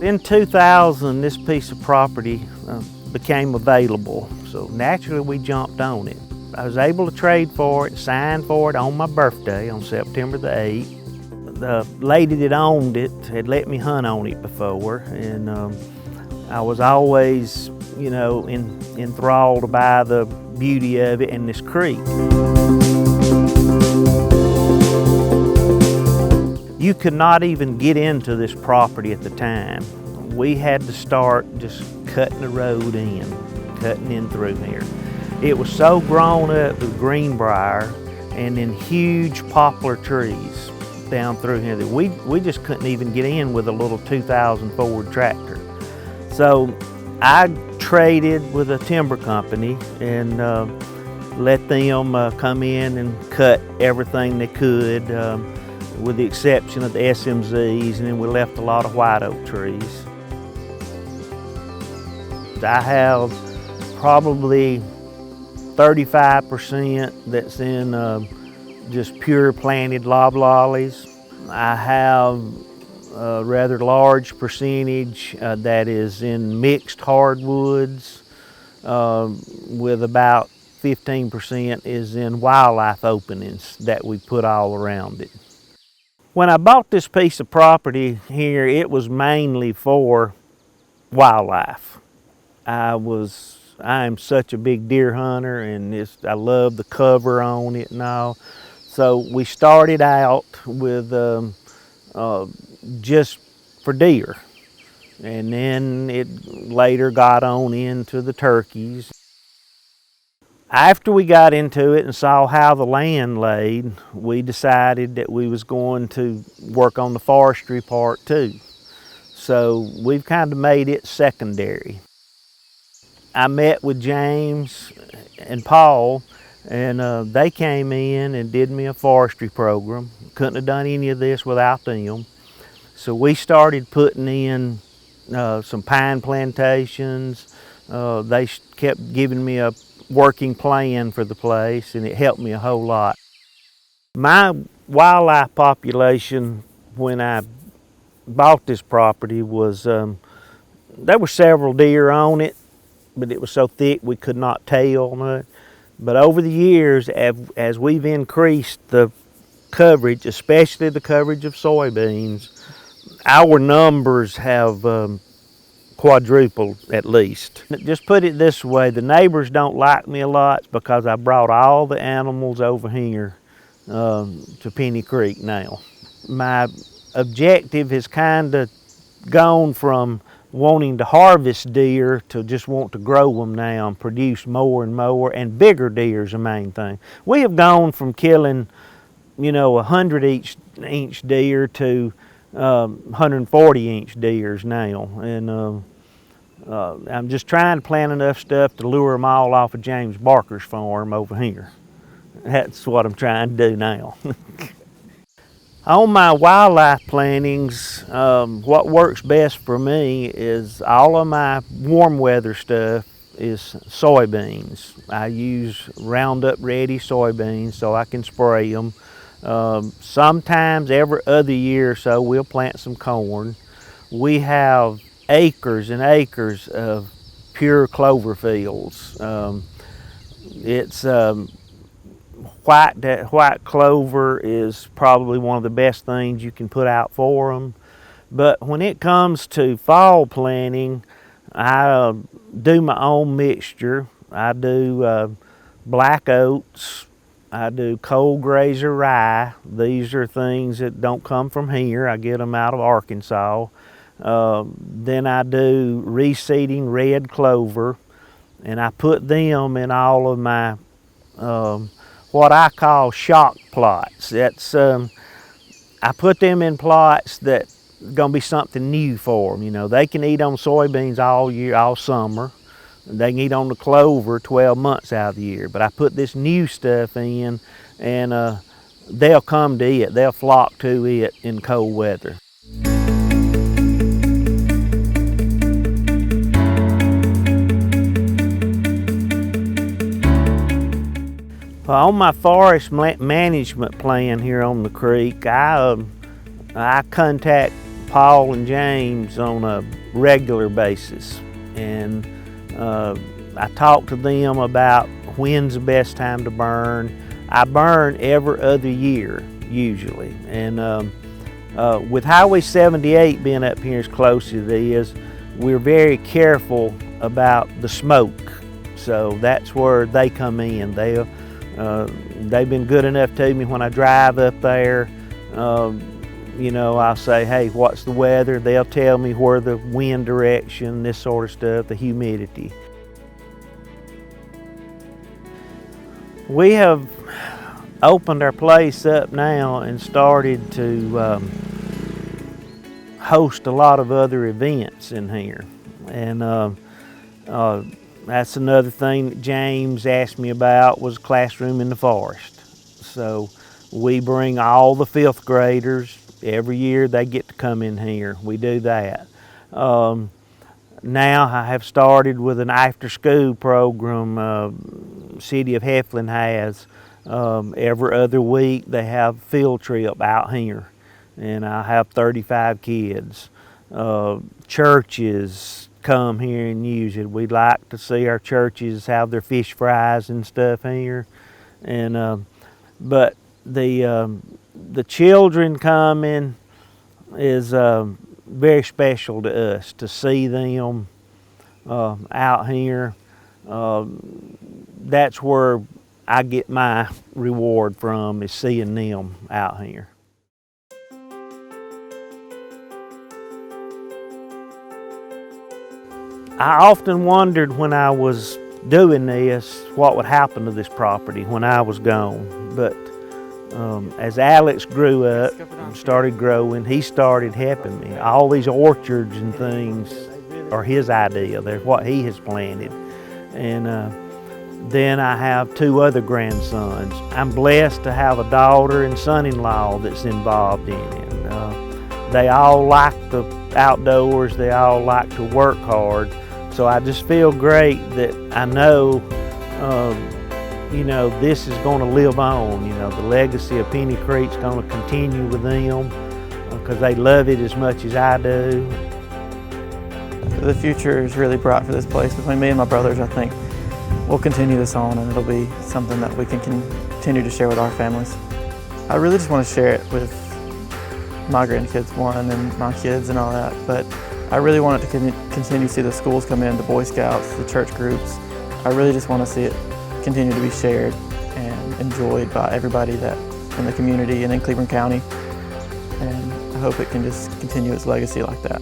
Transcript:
In 2000, this piece of property became available, so naturally we jumped on it. I was able to trade for it, sign for it on my birthday on September the 8th. The lady that owned it had let me hunt on it before, and I was always, you know, enthralled by the beauty of it and this creek. You could not even get into this property at the time. We had to start just cutting the road in, cutting in through here. It was so grown up with greenbrier and then huge poplar trees down through here that we just couldn't even get in with a little 2000 Ford tractor. So I traded with a timber company and let them come in and cut everything they could, with the exception of the SMZs, and then we left a lot of white oak trees. I have probably 35% that's in just pure planted loblollies. I have a rather large percentage that is in mixed hardwoods, with about 15% is in wildlife openings that we put all around it. When I bought this piece of property here, it was mainly for wildlife. I am such a big deer hunter, and I love the cover on it and all. So we started out with just for deer, and then it later got on into the turkeys. After we got into it and saw how the land laid, we decided that we was going to work on the forestry part too. So we've kind of made it secondary. I met with James and Paul, and they came in and did me a forestry program. Couldn't have done any of this without them. So we started putting in some pine plantations. They kept giving me a working plan for the place, and it helped me a whole lot. My wildlife population when I bought this property was, there were several deer on it, but it was so thick we could not tell much. But over the years, as we've increased the coverage, especially the coverage of soybeans, our numbers have quadrupled at least. Just put it this way, the neighbors don't like me a lot because I brought all the animals over here to Penny Creek now. My objective has kind of gone from wanting to harvest deer to just want to grow them now and produce more and more, and bigger deer is the main thing. We have gone from killing, you know, 100-inch deer to 140-inch deers now, and I'm just trying to plant enough stuff to lure them all off of James Barker's farm over here. That's what I'm trying to do now. On my wildlife plantings, what works best for me is all of my warm weather stuff is soybeans. I use Roundup Ready soybeans so I can spray them. Sometimes every other year or so we'll plant some corn. We have acres and acres of pure clover fields. White clover is probably one of the best things you can put out for them. But when it comes to fall planting, I do my own mixture. I do black oats, I do cold grazer rye. These are things that don't come from here. I get them out of Arkansas. Then I do reseeding red clover, and I put them in all of my what I call shock plots. That's I put them in plots that gonna be something new for them. You know, they can eat on soybeans all year, all summer. They can eat on the clover 12 months out of the year. But I put this new stuff in, and they'll come to it. They'll flock to it in cold weather. On my forest management plan here on the creek, I contact Paul and James on a regular basis, and I talk to them about when's the best time to burn. I burn every other year usually, and with Highway 78 being up here as close as it is, we're very careful about the smoke. So that's where they come in. They've been good enough to me when I drive up there. You know, I'll say, hey, what's the weather? They'll tell me where the wind direction, this sort of stuff, the humidity. We have opened our place up now and started to host a lot of other events in here. And that's another thing that James asked me about, was Classroom in the Forest. So we bring all the 5th graders. Every year they get to come in here. We do that. Now I have started with an after-school program City of Heflin has. Every other week they have a field trip out here, and I have 35 kids. Churches come here and use it. We'd like to see our churches have their fish fries and stuff here, and but the children coming is very special to us, to see them out here. That's where I get my reward from, is seeing them out here. I often wondered when I was doing this what would happen to this property when I was gone, but as Alex grew up and started growing, he started helping me. All these orchards and things are his idea. They're what he has planted. And then I have 2 other grandsons. I'm blessed to have a daughter and son-in-law that's involved in it. They all like the outdoors. They all like to work hard. So I just feel great that I know you know, this is going to live on. You know, the legacy of Penny Creek's going to continue with them because they love it as much as I do. The future is really bright for this place. Between me and my brothers, I think we'll continue this on, and it'll be something that we can continue to share with our families. I really just want to share it with my grandkids, one, and my kids and all that, but I really want it to continue to see the schools come in, the Boy Scouts, the church groups. I really just want to see it continue to be shared and enjoyed by everybody that in the community and in Cleburne County. And I hope it can just continue its legacy like that.